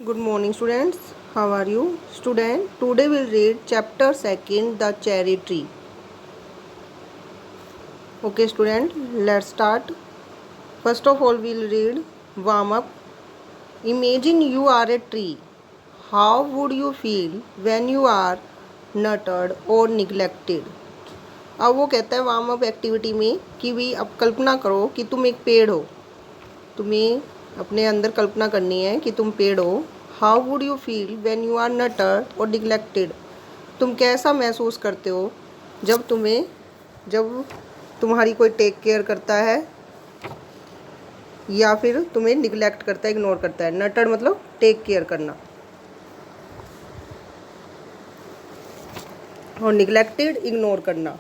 Good morning students. How are you? Student, today we'll read chapter 2nd, The Cherry Tree. Okay student, let's start. First of all we'll read warm up. Imagine you are a tree. How would you feel when you are nurtured or neglected? अब वो कहता है warm up activity में कि भी अब कल्पना करो कि तुम एक पेड़ हो. तुम्हें अपने अंदर कल्पना करनी है कि तुम पेड़ हो. How would you feel when you are nurtured और निग्लेक्टेड? तुम कैसा महसूस करते हो जब तुम्हारी कोई टेक केयर करता है या फिर तुम्हें निग्लेक्ट करता है, इग्नोर करता है. नर्टर्ड मतलब टेक केयर करना और निग्लेक्टेड इग्नोर करना.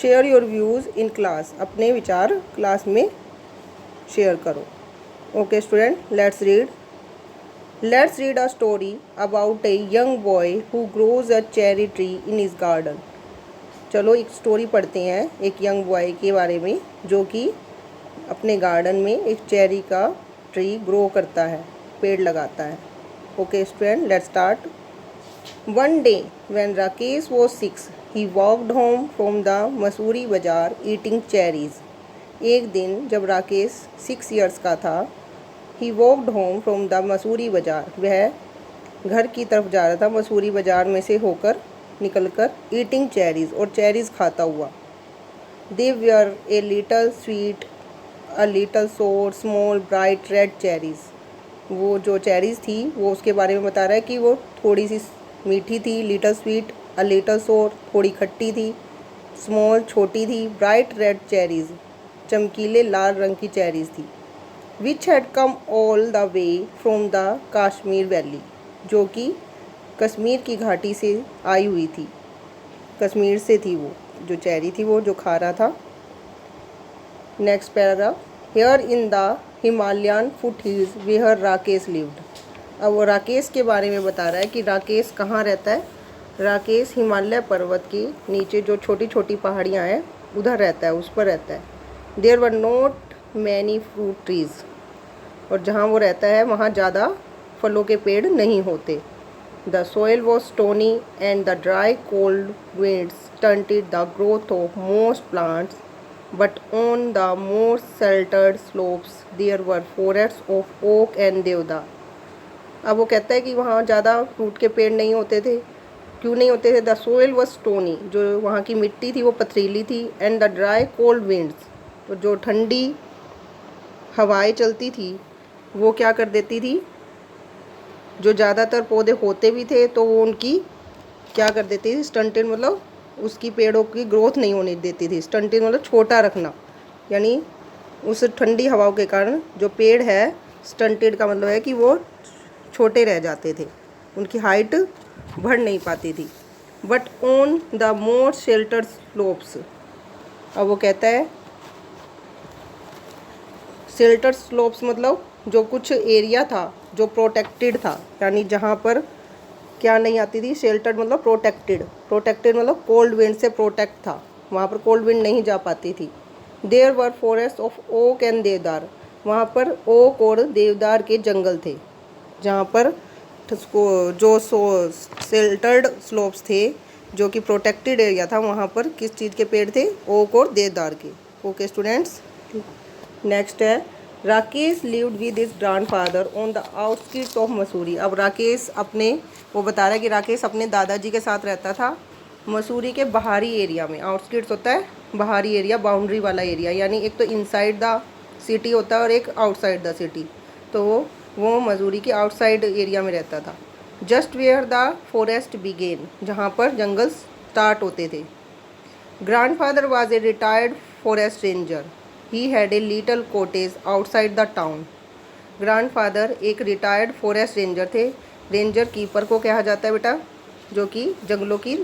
Share your views in class. अपने विचार क्लास में शेयर करो. Okay student, let's read a story about a young boy who grows a cherry tree in his garden. चलो एक स्टोरी पढ़ते हैं एक यंग बॉय के बारे में जो कि अपने गार्डन में एक चेरी का ट्री ग्रो करता है, पेड़ लगाता है. Okay student, let's start. One day, when Rakesh was 6, he walked home from the Mussoorie बाज़ार eating cherries. एक दिन जब राकेश 6 years का था, he walked home from the Mussoorie बाज़ार, वह घर की तरफ जा रहा था मसूरी बाज़ार में से होकर निकलकर eating cherries और cherries खाता हुआ. They were a little sweet, a little sour, small, bright red cherries. वो जो चेरीज़ थी वो उसके बारे में बता रहा है कि वो थोड़ी सी मीठी थी, लिटल स्वीट, अ लिटल सोर, थोड़ी खट्टी थी, स्मॉल छोटी थी, ब्राइट रेड चेरीज़, चमकीले लाल रंग की चेरीज़ थी. Which had come all the way from the Kashmir valley, जो कि कश्मीर की घाटी से आई हुई थी. कश्मीर से थी वो जो चेरी थी, वो जो खा रहा था. Next paragraph. Here in the Himalayan foothills where Rakesh lived. अब वो राकेश के बारे में बता रहा है कि राकेश कहाँ रहता है. राकेश हिमालय पर्वत के नीचे जो छोटी छोटी पहाड़ियाँ हैं उधर रहता है, उस पर रहता है. There were not many fruit trees. और जहाँ वो रहता है वहाँ ज़्यादा फलों के पेड़ नहीं होते. The soil was stony and the dry cold winds stunted the growth of most plants, but on the more sheltered slopes there were forests of oak and deodar. अब वो कहता है कि वहाँ ज़्यादा फ्रूट के पेड़ नहीं होते थे. क्यों नहीं होते थे? द सोइल वॉज स्टोनी, जो वहाँ की मिट्टी थी वो पथरीली थी. And the dry cold winds, तो जो ठंडी हवाएं चलती थी वो क्या कर देती थी, जो ज़्यादातर पौधे होते भी थे तो वो उनकी क्या कर देती थी, स्टंटेड मतलब उसकी पेड़ों की ग्रोथ नहीं होने देती थी. स्टंटेड मतलब छोटा रखना, यानी उस ठंडी हवाओं के कारण जो पेड़ है, स्टंटेड का मतलब है कि वो छोटे रह जाते थे, उनकी हाइट बढ़ नहीं पाती थी. But on the more shelter slopes. अब वो कहता है शेल्टर स्लोप्स मतलब जो कुछ एरिया था जो प्रोटेक्टेड था, यानी जहाँ पर क्या नहीं आती थी. शेल्टर मतलब प्रोटेक्टेड मतलब कोल्ड विंड से प्रोटेक्ट था, वहाँ पर कोल्ड विंड नहीं जा पाती थी. There were forest of oak and deodar. वहाँ पर ओक और देवदार के जंगल थे. जहाँ पर जो शेल्टर्ड स्लोप्स थे, जो कि प्रोटेक्टेड एरिया था, वहाँ पर किस चीज़ के पेड़ थे? ओक और देवदार के. ओके स्टूडेंट्स, नेक्स्ट है Rakesh lived with his grandfather on the outskirts of Mussoorie. अब राकेश वो बता रहा है कि राकेश अपने दादाजी के साथ रहता था मसूरी के बाहरी एरिया में. आउटस्किर्ट्स होता है बाहरी एरिया, बाउंड्री वाला एरिया, यानी एक तो इनसाइड द सिटी होता है और एक आउटसाइड द सिटी. तो वो मसूरी के आउटसाइड एरिया में रहता था. Just where the forest began, जहाँ पर जंगल स्टार्ट होते थे. Grandfather was a retired forest ranger. He had a little cottage outside the town. Grandfather एक रिटायर्ड फॉरेस्ट रेंजर थे. रेंजर कीपर को कहा जाता है बेटा, जो कि जंगलों की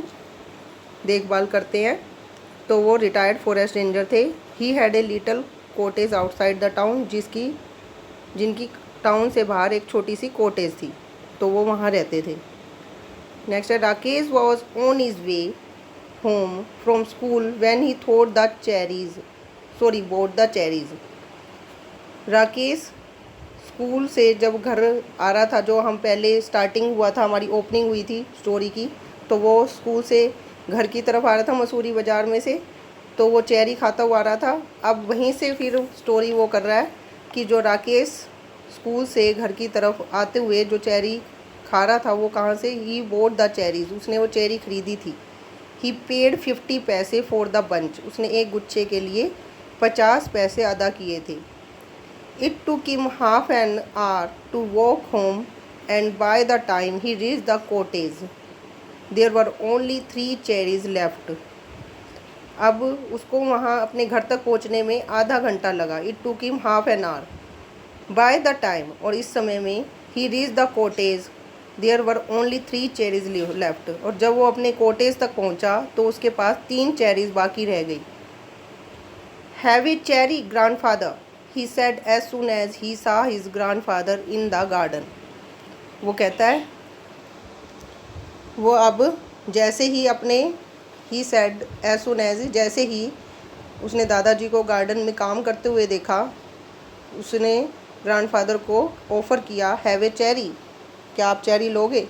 देखभाल करते हैं, तो वो रिटायर्ड फॉरेस्ट रेंजर थे. ही had a little cottage outside the town, जिनकी टाउन से बाहर एक छोटी सी कॉटेज थी, तो वो वहाँ रहते थे. नेक्स्ट है Rakesh was on his way home from school when he thought bought the cherries. Rakesh school से जब घर आ रहा था, जो हम पहले स्टार्टिंग हुआ था, हमारी ओपनिंग हुई थी स्टोरी की, तो वो स्कूल से घर की तरफ आ रहा था मसूरी बाज़ार में से, तो वो चेरी खाता हुआ आ रहा था। अब वहीं से फिर स्टोरी वो कर रहा है कि जो राकेश स्कूल से घर की तरफ आते हुए जो चेरी खा रहा था, वो कहाँ से, ही बोट द चेरीज, उसने वो चेरी खरीदी थी। ही पेड 50 पैसे फॉर द बंच, उसने एक गुच्छे के लिए 50 पैसे अदा किए थे। It took him half an hour to walk home and by the time he reach the cottage there were only 3 cherries left. अब उसको वहाँ अपने घर तक पहुँचने में आधा घंटा लगा। It took him half an hour by the time, और इस समय में ही reach the cottage there were only 3 cherries left, और जब वो अपने कॉटेज तक पहुंचा तो उसके पास 3 चेरीज बाकी रह गई। Have a cherry grandfather, he said as soon as he saw his grandfather in the garden. वो कहता है, वो अब जैसे ही अपने, he said as soon as, जैसे ही उसने दादाजी को गार्डन में काम करते हुए देखा, उसने ग्रैंडफादर को ऑफ़र किया, हैव ए चेरी, क्या आप चेरी लोगे?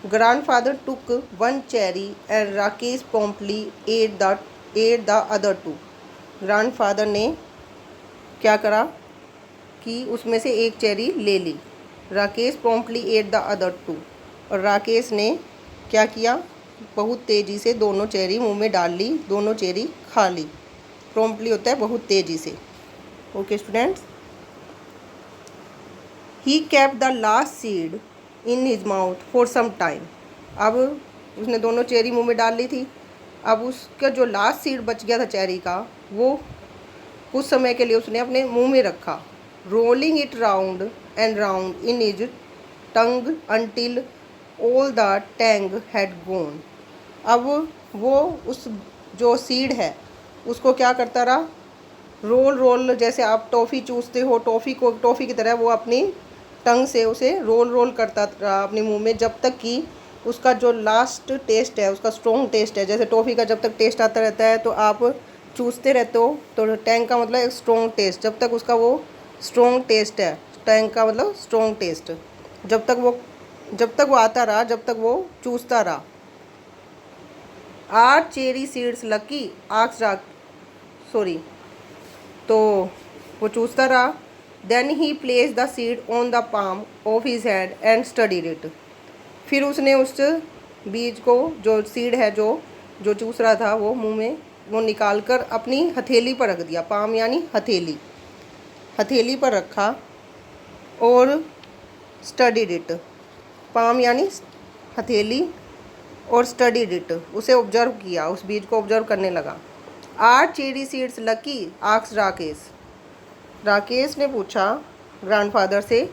Grandfather took 1 cherry and Rakesh promptly ate the other 2। Grandfather ने क्या करा कि उसमें से एक चेरी ले ली। Rakesh promptly ate the other 2, और राकेश ने क्या किया, बहुत तेज़ी से दोनों चेरी मुंह में डाल ली, दोनों चेरी खा ली। प्रॉम्प्टली होता है बहुत तेज़ी से। Okay students, he kept the last seed in his mouth for some time. अब उसने दोनों चेरी मुंह में डाल ली थी। अब उसका जो लास्ट सीड बच गया था चेरी का, वो कुछ समय के लिए उसने अपने मुंह में रखा। Rolling it round and round in his tongue until all the Tang had gone. अब वो उस जो सीड है उसको क्या करता रहा, रोल रोल, जैसे आप टॉफ़ी चूसते हो, टॉफ़ी की तरह वो अपनी टंग से उसे रोल रोल करता रहा अपने मुंह में, जब तक कि उसका जो लास्ट टेस्ट है, उसका स्ट्रॉन्ग टेस्ट है, जैसे टॉफ़ी का जब तक टेस्ट आता रहता है तो आप चूसते रहते हो, तो टैंग का मतलब एक स्ट्रॉन्ग टेस्ट, जब तक उसका वो स्ट्रॉन्ग टेस्ट है, टैंग का मतलब स्ट्रॉन्ग टेस्ट, जब तक वो आता रहा, जब तक वो चूसता रहा। आर चेरी सीड्स लकी आक्स सॉरी, तो वो चूसता रहा। Then he place the seed on the palm of his hand and studied it. फिर उसने उस बीज को, जो सीड है जो चूस रहा था, वो मुंह में वो निकाल कर अपनी हथेली पर रख दिया। पाम यानी हथेली, हथेली पर रखा और स्टडीड इट। पाम यानी हथेली और स्टडीड इट, उसे ऑब्जर्व किया, उस बीज को ऑब्जर्व करने लगा। आर चेरी सीड्स लकी आक्स राकेश। राकेश ने पूछा ग्रैंडफादर से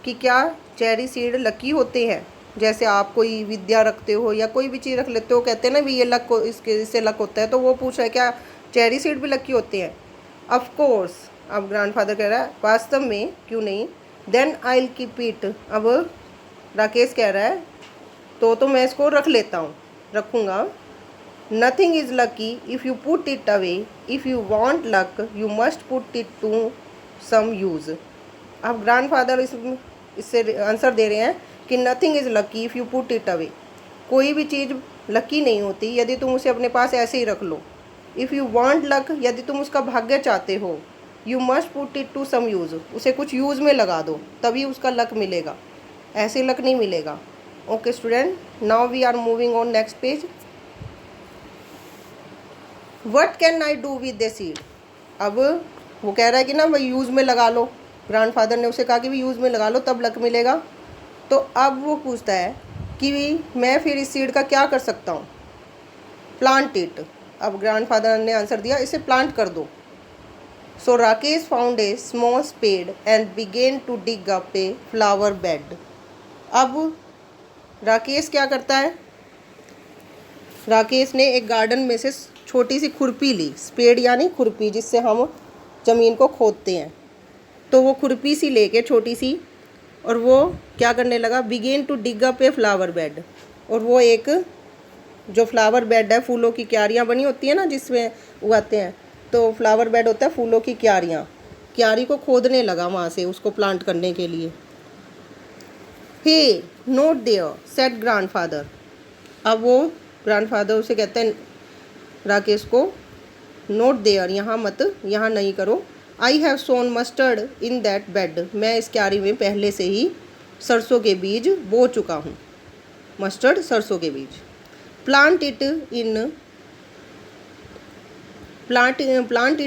कि क्या चेरी सीड लकी होते हैं, जैसे आप कोई विद्या रखते हो या कोई भी चीज़ रख लेते हो, कहते हैं ना भी ये लक, इससे लक होता है, तो वो पूछ रहा है क्या चेरी सीड भी लकी होते हैं? Of course. अब ग्रैंडफादर कह रहा है वास्तव में, क्यों नहीं। Then I will keep it. अब राकेश कह रहा है तो मैं इसको रख लेता हूँ, रखूँगा। Nothing is lucky if you put it away, if you want luck you must put it to some use. अब ग्रैंडफादर इससे आंसर दे रहे हैं कि nothing is lucky if you put it away, कोई भी चीज़ लकी नहीं होती यदि तुम उसे अपने पास ऐसे ही रख लो। इफ़ यू वांट लक, यदि तुम उसका भाग्य चाहते हो, you must put it to some use, उसे कुछ यूज़ में लगा दो, तभी उसका लक मिलेगा, ऐसे लक नहीं मिलेगा। Okay student, now we are moving on next page. What can I do with the seed. अब वो कह रहा है कि ना भाई यूज़ में लगा लो, ग्रैंडफादर ने उसे कहा कि भी यूज़ में लगा लो तब लक मिलेगा। तो अब वो पूछता है कि मैं फिर इस सीड का क्या कर सकता हूँ। Plant it. अब ग्रैंडफादर ने आंसर दिया इसे प्लांट कर दो। So Rakesh found a small spade and began to dig up a flower bed. अब राकेश क्या करता है, राकेश ने एक गार्डन में से छोटी सी खुरपी ली, स्पेड यानी खुरपी जिससे हम ज़मीन को खोदते हैं, तो वो खुरपी सी लेके छोटी सी, और वो क्या करने लगा, began to dig up a flower bed. और वो एक जो फ्लावर बेड है, फूलों की क्यारियाँ बनी होती है ना जिसमें उगाते हैं, तो फ्लावर बेड होता है फूलों की क्यारियाँ क्यारी को खोदने लगा वहाँ से उसको प्लांट करने के लिए। हे नोट देयर सेड ग्रैंडफादर। अब वो ग्रैंडफादर उसे कहते हैं राकेश को, नोट देयर यहाँ मत, यहाँ नहीं करो। I have sown mustard in that bed. मैं इस क्यारी में पहले से ही सरसों के बीज बो चुका हूँ। मस्टर्ड सरसों के बीज। Plant it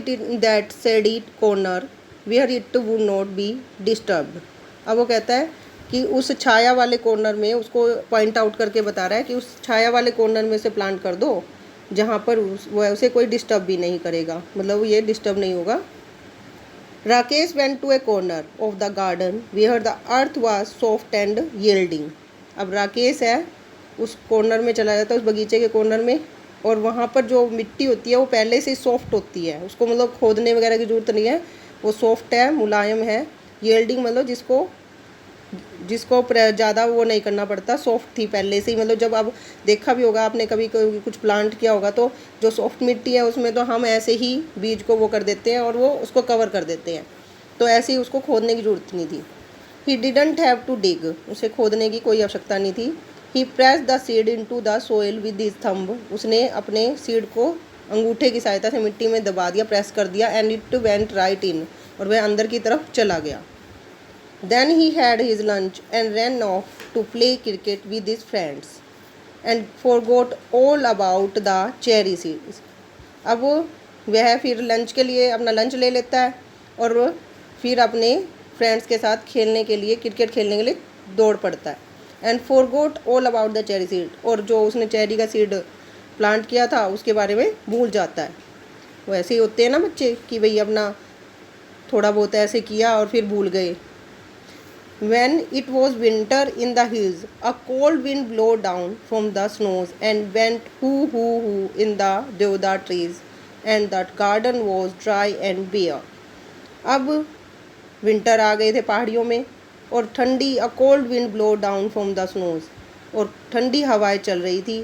in that shady corner where it would not be disturbed. अब वो कहता है कि उस छाया वाले कॉर्नर में, उसको पॉइंट आउट करके बता रहा है कि उस छाया वाले कॉर्नर में से प्लांट कर दो जहाँ पर उसे कोई डिस्टर्ब भी नहीं करेगा, मतलब ये डिस्टर्ब नहीं होगा। Rakesh went to a corner of the garden where the earth was soft and yielding. अब राकेश है उस कॉर्नर में चला जाता है, उस बगीचे के कॉर्नर में, और वहाँ पर जो मिट्टी होती है वो पहले से सॉफ्ट होती है, उसको मतलब खोदने वगैरह की ज़रूरत नहीं है, वो सॉफ्ट है, मुलायम है। यील्डिंग मतलब जिसको ज़्यादा वो नहीं करना पड़ता, सॉफ्ट थी पहले से ही। मतलब जब अब देखा भी होगा आपने, कभी कुछ प्लांट किया होगा तो जो सॉफ्ट मिट्टी है उसमें तो हम ऐसे ही बीज को वो कर देते हैं और वो उसको कवर कर देते हैं, तो ऐसे ही उसको खोदने की ज़रूरत नहीं थी। He didn't have to dig. उसे खोदने की कोई आवश्यकता नहीं थी। He pressed the seed into the soil with his thumb. उसने अपने सीड को अंगूठे की सहायता से मिट्टी में दबा दिया, प्रेस कर दिया। एंड इट वेंट राइट इन। और वह अंदर की तरफ चला गया। Then he had his lunch and ran off to play cricket with his friends and forgot all about the cherry seeds. अब वह फिर लंच के लिए अपना लंच ले लेता है और फिर अपने फ्रेंड्स के साथ खेलने के लिए, क्रिकेट खेलने के लिए दौड़ पड़ता है। And forgot all about the cherry seed. और जो उसने चेरी का सीड प्लांट किया था उसके बारे में भूल जाता है। वैसे ही होते हैं ना बच्चे कि भाई अपना थोड़ा बहुत ऐसे किया और फिर भूल गए। When it was winter in the hills, a cold wind blew down from the snows and went hoo in the deodar trees, and that garden was dry and bare. अब विंटर आ गए थे पहाड़ियों में और ठंडी, a cold wind blow down from the snows, और ठंडी हवाएं चल रही थी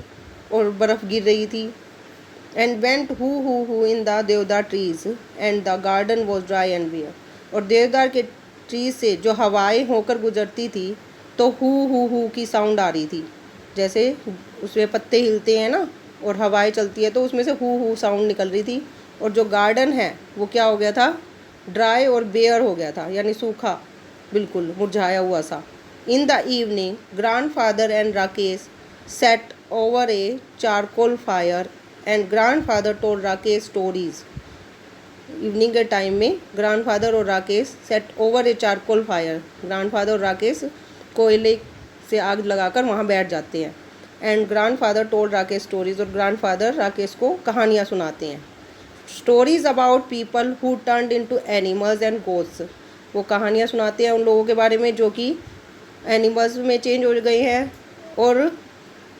और बर्फ़ गिर रही थी। and went hoo in the deodar trees, and the garden was dry and bare. और देवदार के ट्रीज से जो हवाएं होकर गुजरती थी तो हू की साउंड आ रही थी, जैसे उसमें पत्ते हिलते हैं ना और हवाएं चलती है तो उसमें से हू साउंड निकल रही थी। और जो गार्डन है वो क्या हो गया था, ड्राई और बेयर हो गया था, यानी सूखा, बिल्कुल मुरझाया हुआ सा। In the evening grandfather and Rakesh set over A charcoal fire and grandfather told Rakesh stories. Evening के टाइम में ग्रैंडफादर और राकेश सेट ओवर ए चारकोल फायर। ग्रैंडफादर और राकेश कोयले से आग लगाकर वहाँ बैठ जाते हैं। And grandfather told Rakesh stories. और ग्रैंडफादर राकेश को कहानियाँ सुनाते हैं। Stories about people who turned into animals and goats. वो कहानियाँ सुनाते हैं उन लोगों के बारे में जो कि एनिमल्स में चेंज हो गए हैं और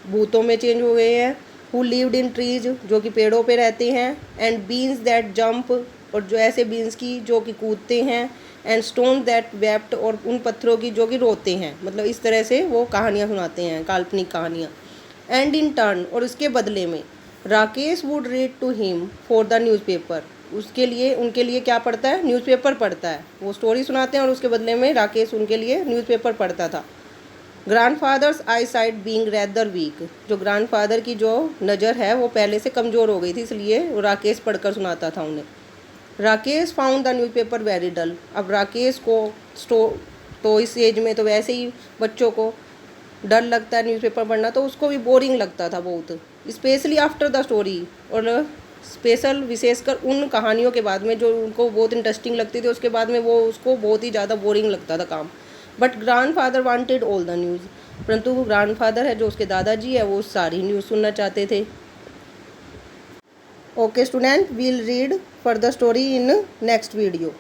भूतों में चेंज हो गए हैं। हु लिव्ड इन ट्रीज, जो कि पेड़ों पे रहते हैं। एंड बीन्स दैट जंप, और जो ऐसे बीन्स की जो कि कूदते हैं। एंड स्टोन दैट वेप्ट, और उन पत्थरों की जो कि रोते हैं। मतलब इस तरह से वो कहानियाँ सुनाते हैं, काल्पनिक कहानियाँ। एंड इन टर्न, और उसके बदले में Rakesh would read to him for the newspaper. उसके लिए, उनके लिए क्या पढ़ता है, न्यूज़पेपर पढ़ता है। वो स्टोरी सुनाते हैं और उसके बदले में राकेश उनके लिए न्यूज़पेपर पढ़ता था। ग्रैंडफादर्स आई साइट बींग रैदर वीक। जो ग्रैंडफादर की जो नज़र है वो पहले से कमज़ोर हो गई थी, इसलिए वो राकेश पढ़कर सुनाता था उन्हें। Rakesh found the newspaper very dull. अब राकेश को तो इस एज में तो वैसे ही बच्चों को डर लगता है न्यूज़पेपर पढ़ना, तो उसको भी बोरिंग लगता था बहुत, स्पेशली आफ्टर द स्टोरी। और स्पेशल विशेषकर उन कहानियों के बाद में जो उनको बहुत इंटरेस्टिंग लगती थी, उसके बाद में वो उसको बहुत ही ज़्यादा बोरिंग लगता था काम। But grandfather wanted all the news. परंतु वो ग्रैंडफादर है जो उसके दादाजी है वो सारी न्यूज़ सुनना चाहते थे। Okay student, we'll read further story in next video.